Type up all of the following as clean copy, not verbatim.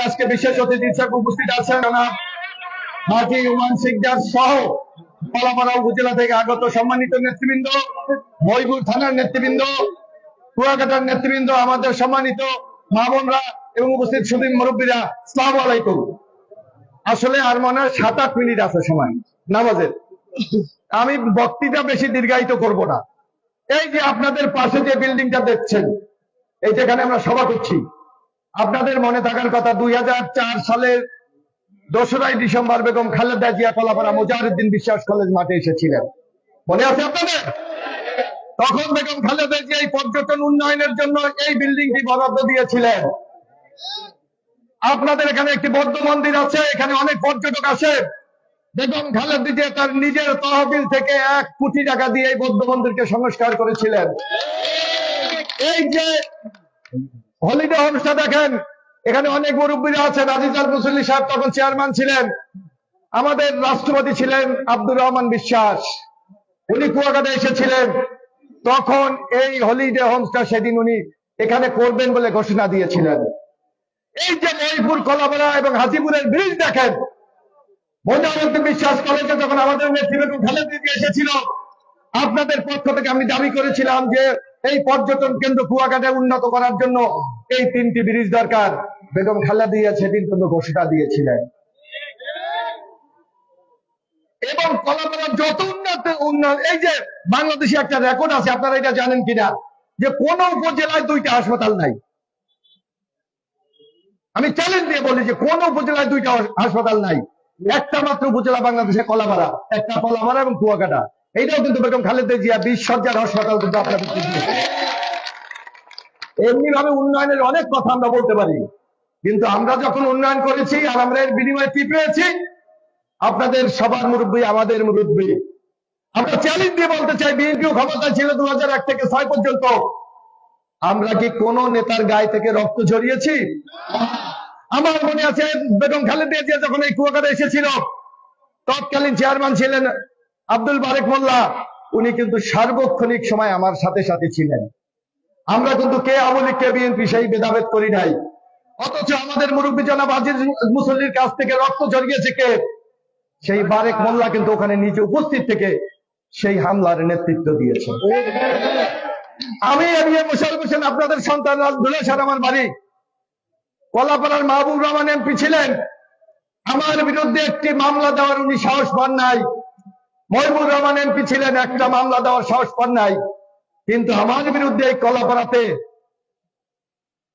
আজকে বিশেষ অতিথি হিসেবে উপস্থিত আছেন হাজী ওমান সিকদার সহ কলাপাড়া উপজেলা থেকে আগত সম্মানিত নেতৃবৃন্দ, মহিপুর থানার নেতৃবৃন্দ, কুয়াকাটার নেতৃবৃন্দ, আমাদের সম্মানিত মা বোনরা এবং উপস্থিত সুদীন মুরব্বীরা, আসসালামু আলাইকুম। আসলে আর মনে হয় 7-8 মিনিট আছে সময় নামাজের। আমি বক্তৃতা বেশি দীর্ঘায়িত করব না। এই যে আপনাদের পাশে যে বিল্ডিংটা দেখছেন, এই যেখানে আমরা সভা করছি, আপনাদের মনে থাকার কথা 2004 সালের 2রা ডিসেম্বর বেগম খালেদা জিয়া কলাপাড়া মুজাহিদুদ্দিন বিশ্বাস কলেজ মাঠে এসেছিলেন, মনে আছে আপনাদের? তখন বেগম খালেদা জিয়া এই পর্যটন উন্নয়নের জন্য এই বিল্ডিংটি বরাদ্দ দিয়েছিলেন। আপনাদের এখানে একটি বৌদ্ধ মন্দির আছে, এখানে অনেক পর্যটক আসে। বেগম খালেদা জিয়া তার নিজের তহবিল থেকে 1 কোটি টাকা দিয়ে এই বৌদ্ধ মন্দিরকে সংস্কার করেছিলেন। এই যে হলিডে হোমসটা দেখেন, এখানে অনেক মুরব্বীরা আছেন। আজিজ আল মুসল্লি সাহেব তখন চেয়ারম্যান ছিলেন। আমাদের রাষ্ট্রপতি ছিলেন আব্দুর রহমান বিশ্বাস, উনি কুয়াকাটা এসেছিলেন। তখন এই হলিডে হোমসটা সেদিন উনি এখানে করবেন বলে ঘোষণা দিয়েছিলেন। এই যে মহিপুর, কলাপাড়া এবং হাজিপুরের ব্রিজ দেখেন, মুজাহিদুদ্দিন বিশ্বাস কলেজে যখন আমাদের নেতৃবৃন্দ খালেদা জিয়া এসেছিল, আপনাদের পক্ষ থেকে আমি দাবি করেছিলাম যে এই পর্যটন কেন্দ্র কুয়াকাটায় উন্নত করার জন্য এই 3টি ব্রিজ দরকার। বেগম খালেদা জিয়া সেদিন কিন্তু ঘোষণা দিয়েছিলেন। এবং কলাপাড়ার যত উন্নয়ন, এই যে বাংলাদেশে একটা রেকর্ড আছে, আপনারা এটা জানেন কিনা, যে কোন উপজেলায় 2টা হাসপাতাল নাই। আমি চ্যালেঞ্জ দিয়ে বলি যে কোন উপজেলায় 2টা হাসপাতাল নাই। একটা মাত্র উপজেলা বাংলাদেশে কলাপাড়া, একটা কলাপাড়া এবং কুয়াকাটা। এইটাও কিন্তু বেগম খালেদা জিয়া 20 শয্যার হাসপাতাল কিন্তু আপনাদের। এমনি ভাবে উন্নয়নের অনেক কথা আমরা বলতে পারি, কিন্তু আমরা যখন উন্নয়ন করেছি আর আমরা এর বিনিময়ে কি পেয়েছি? আপনাদের সবার মুরব্বী, আমাদের মুরব্বী। আমরা চ্যালেঞ্জ দিয়ে বলতে চাই, বিএনপিও ক্ষমতায় ছিল 2001 থেকে 6 পর্যন্ত। আমরা কি কোন নেতার গায়ে থেকে রক্ত ঝরিয়েছি? আমার মনে আছে বেগম খালেদা জিয়া যখন এই কুয়াকাটা এসেছিল, তৎকালীন চেয়ারম্যান ছিলেন আব্দুল বারেক মোল্লা, উনি কিন্তু সার্বক্ষণিক সময় আমার সাথে সাথে ছিলেন। আমরা কিন্তু কে আওয়ামী লীগ কে বিএনপি সেই ভেদাভেদ করি নাই। অথচ আমাদের মুরব্বী জনাব আজিজ মুসল্লির কাছ থেকে রক্ত ঝরিয়েছে কে? সেই বারেক মোল্লা কিন্তু ওখানে নিচে উপস্থিত থেকে সেই হামলার নেতৃত্ব দিয়েছে। আমি মোশাররফ হোসেন, আপনাদের সন্তান, রাজদুলেশার আমার বাড়ি। কলাপাড়ার মাহবুব রহমান এমপি ছিলেন, আমার বিরুদ্ধে একটি মামলা দেওয়ার উনি সাহস পান নাই। মহিবুর রহমান এমপি ছিলেন, একটা মামলা দেওয়ার সাহস পান নাই। কিন্তু আমার বিরুদ্ধে এই কলাপাড়াতে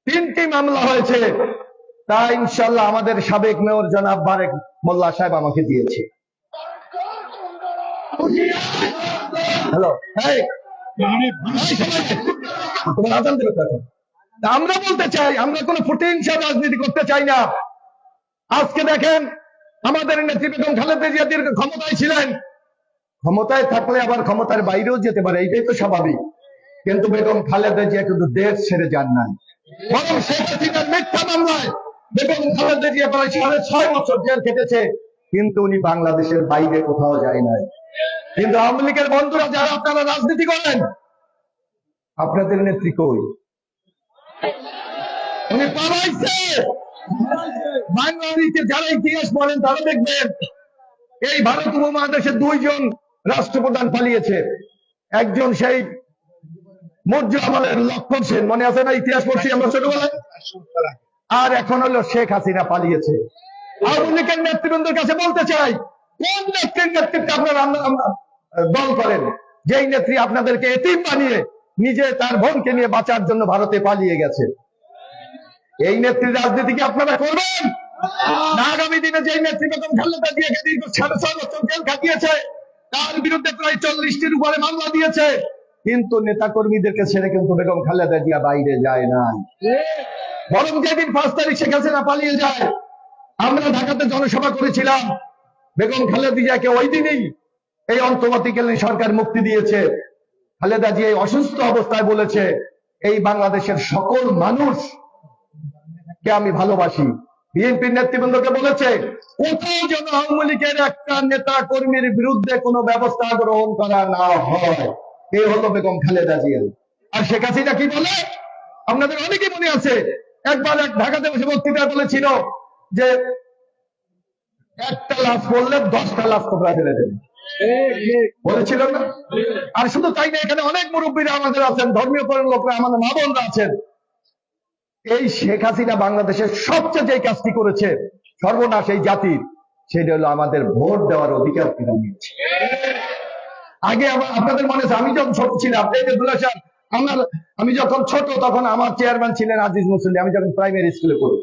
3টি মামলা হয়েছে। তা ইনশাল্লাহ আমাদের সাবেক মেয়র জনাব বারেক মোল্লা সাহেব আমাকে দিয়েছে। হ্যালো, আমরা বলতে চাই, আমরা কোন ফুটিংসা রাজনীতি করতে চাই না। আজকে দেখেন, আমাদের নেত্রী বেগম খালেদা জিয়া দীর্ঘ ক্ষমতায় ছিলেন। ক্ষমতায় থাকলে আবার ক্ষমতার বাইরেও যেতে পারে, এইটাই তো স্বাভাবিক। কিন্তু বেগম খালেদা জিয়া কিন্তু দেশ ছেড়ে যান নাই, বরং শেখ হাসিনার মিথ্যা মামলায় বেগম খালেদা জিয়া প্রায় 6.5 বছর জেল খেটেছে, কিন্তু উনি বাংলাদেশের বাইরে কোথাও যায় নাই। কিন্তু আওয়ামী লীগের বন্ধুরা যারা আপনারা রাজনীতি করেন, আপনাদের নেত্রী কই? উনি পালাইছে। বাংলাদেশে যারা ইতিহাস পড়েন তারা দেখবেন এই ভারত উপমহাদেশে 2 জন রাষ্ট্রপ্রধান পালিয়েছে। একজন সেই মৌর্য আমলের লক্ষণ সেন, মনে আছে না? ইতিহাস পড়ছি আমরা ছোটবেলায়। আর এখন হলো শেখ হাসিনা পালিয়েছে। আওয়ামী লীগের নেতৃবৃন্দের কাছে বলতে চাই, কোন নেত্রীর নেতৃত্বে আপনারা দল করেন, যেই নেত্রী আপনাদেরকে এতিম বানিয়ে নিজে তার বোনকে নিয়ে বাঁচার জন্য ভারতে পালিয়ে গেছে? এই নেত্রীর রাজনীতি কি আপনারা করবেন না? আগামী দিনে যেই নেত্রী বেগম খালেদা জিয়াকে দীর্ঘ 6.5 বছর জেল খাটিয়েছে, তার বিরুদ্ধে প্রায় 40টির উপরে মামলা দিয়েছে, কিন্তু নেতা কর্মীদেরকে ছেড়ে কিন্তু বেগম খালেদা জিয়া বাইরে যায় না। বরং যেদিন 5 তারিখ শেখ হাসিনা পালিয়ে যায়, আমরা ঢাকাতে জনসভা করেছিলাম। বেগম খালেদা জিয়াকে ওই দিনই এই অন্তর্বর্তীকালীন সরকার মুক্তি দিয়েছে। খালেদা জিয়া অসুস্থ অবস্থায় বলেছে, এই বাংলাদেশের সকল মানুষকে আমি ভালোবাসি। বিএনপির নেতৃবৃন্দকে বলেছে, কোথাও যেন আওয়ামী লীগের একটা নেতা কর্মীর বিরুদ্ধে কোনো ব্যবস্থা গ্রহণ করা না হয়। এই হলো বেগম খালেদা জিয়া। আর শেখ হাসিনা কি বলে? আপনাদের অনেকে মনে আছে, একবার এক ঢাকাতে বসে বক্তৃতায় বলেছিল যে একটা লাশ পড়লে 10টা লাশ তোমরা ফেলে দেবে, বলেছিল না? আর শুধু তাই না, এখানে অনেক মুরব্বীরা আমাদের আছেন, ধর্মীয় পরায়ণ লোকরা, আমাদের মা বোনরা আছেন। এই শেখ হাসিনা বাংলাদেশের সবচেয়ে যে কাজটি করেছে সর্বনাশ এই জাতির, সেটা হলো আমাদের ভোট দেওয়ার অধিকার কেড়ে নিয়েছে। আগে আপনাদের মনে আছে, আমি যখন ছোট ছিলাম, আমি যখন ছোট তখন আমার চেয়ারম্যান ছিলেন আজিজ মুসল্লি। আমি যখন প্রাইমারি স্কুলে পড়ি,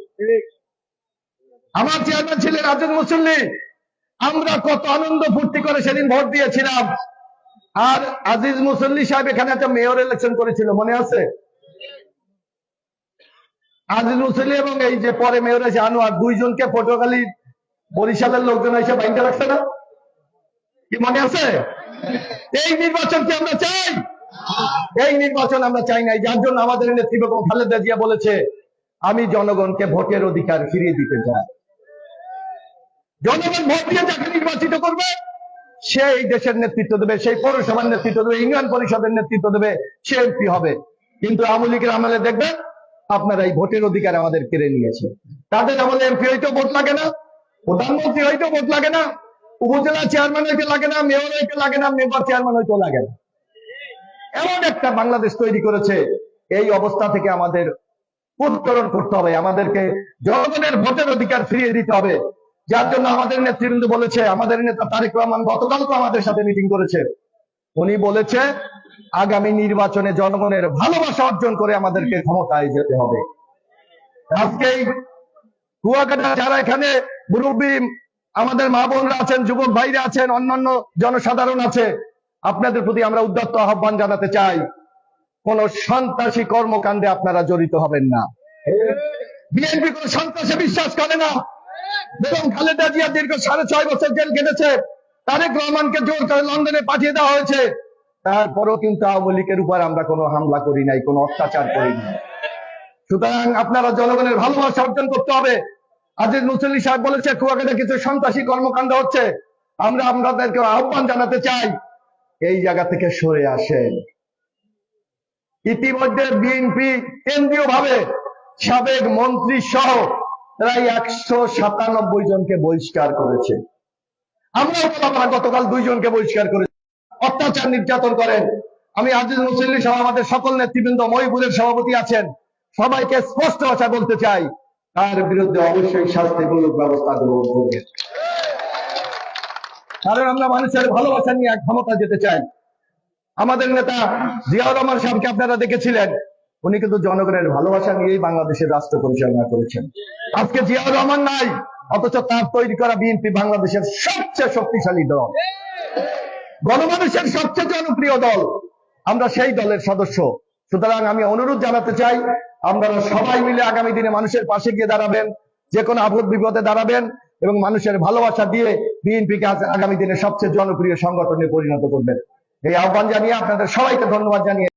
আমার চেয়ারম্যান ছিলেন আজিজ মুসল্লি। আমরা কত আনন্দ ফুর্তি করে সেদিন ভোট দিয়েছিলাম। আর আজিজ মুসল্লি সাহেব এখানে একটা মেয়র ইলেকশন করেছিল, মনে আছে? আজিজ মুসল্লি এবং এই যে পরে মেয়র আছে আনোয়ার, দুইজনকে পটুয়াখালী বরিশালের লোকজন এসে বাইন্দা রাখছে না, কি মনে আছে? এই নির্বাচন কি আমরা চাই? এই নির্বাচন আমরা চাই নাই, যার জন্য আমাদের নেত্রী বেগম খালেদা জিয়া বলেছে, আমি জনগণকে ভোটের অধিকার ফিরিয়ে দিতে চাই। জনগণ ভোট দিয়ে যাকে নির্বাচিত করবে সেই দেশের নেতৃত্ব দেবে, সেই পৌরসভার নেতৃত্ব দেবে, ইউনিয়ন পরিষদের নেতৃত্ব দেবে, সে এমপি হবে। কিন্তু আওয়ামী লীগের আমলে দেখবেন আপনারা এই ভোটের অধিকার আমাদের কেড়ে নিয়েছে। তাদের আমলে এমপি হইতেও ভোট লাগে না, প্রধানমন্ত্রী হইতেও ভোট লাগে না, উপজেলা চেয়ারম্যান হইতে লাগে না, মেয়র হইতে লাগে না, মেম্বার চেয়ারম্যান হইতেও লাগে না। এমন একটা বাংলাদেশ তৈরি করেছে। এই অবস্থা থেকে আমাদের উত্তরণ করতে হবে, আমাদেরকে জনগণের ভোটের অধিকার ফিরিয়ে দিতে হবে। যার জন্য আমাদের নেতৃবৃন্দ বলেছে, আমাদের নেতা তারেক রহমান গতকালকে আমাদের সাথে মিটিং করেছে, উনি বলেছে আগামী নির্বাচনে জনগণের ভালোবাসা অর্জন করে আমাদেরকে ক্ষমতায় যেতে হবে। আজকে কুয়াকাটা যারা এখানে মুরব্বী আমাদের মা বোনরা আছেন, যুবক ভাইরা আছেন, অন্যান্য জনসাধারণ আছে, আপনাদের প্রতি আমরা উদ্যত আহ্বান জানাতে চাই, কোন সন্ত্রাসী কর্মকাণ্ডে আপনারা জড়িত হবেন না। বিএনপি কোন সন্ত্রাসে বিশ্বাস করে না। বেগম খালেদা জিয়া দীর্ঘ 6.5 বছর জেল কেটেছে, তারেক রহমানকে জোর করে লন্ডনে পাঠিয়ে দেওয়া হয়েছে, তারপরও কিন্তু আওয়ামী লীগের উপর আমরা কোনো হামলা করি নাই, কোনো অত্যাচার করি নাই। সুতরাং আপনারা জনগণের ভালোবাসা অর্জন করতে হবে। আজিজ মুসল্লি সাহেব বলেছে কুয়াকাটা কিছু সন্ত্রাসী কর্মকাণ্ড হচ্ছে, আমরা আপনাদেরকে আহ্বান জানাতে চাই এই জায়গা থেকে সরে আসেন। ইতিমধ্যে বিএনপি কেন্দ্রীয় ভাবে সাবেক মন্ত্রী সহ প্রায় 197 জনকে বহিষ্কার করেছে। আমরা গতকাল 2 জনকে বহিষ্কার করেছি, অত্যাচার নির্যাতন করেন। আমি আজিজ মুসল্লি সহ আমাদের সকল নেতৃবৃন্দ, মহিবুরের সভাপতি আছেন, সবাইকে স্পষ্ট ভাষা বলতে চাই, তার বিরুদ্ধে অবশ্যই শাস্তিমূলক ব্যবস্থা গ্রহণ করবে। কারণ আমরা মানুষের ভালোবাসা নিয়ে ক্ষমতা যেতে চাই। আমাদের নেতা জিয়াউর রহমান সাহেবকে আপনারা দেখেছিলেন, উনি কিন্তু জনগণের ভালোবাসা নিয়েই বাংলাদেশের রাষ্ট্র পরিচালনা করেছেন। আজকে জিয়াউর রহমান নাই, অথচ তার তৈরি করা বিএনপি বাংলাদেশের সবচেয়ে শক্তিশালী দল, গণমানুষের সবচেয়ে জনপ্রিয় দল, আমরা সেই দলের সদস্য। সুতরাং আমি অনুরোধ জানাতে চাই, আপনারা সবাই মিলে আগামী দিনে মানুষের পাশে গিয়ে দাঁড়াবেন, যে কোনো আপদ বিপদে দাঁড়াবেন এবং মানুষের ভালোবাসা দিয়ে বিএনপিকে আগামী দিনে সবচেয়ে জনপ্রিয় সংগঠনে পরিণত করবেন। এই আহ্বান জানিয়ে আপনাদের সবাইকে ধন্যবাদ জানিয়ে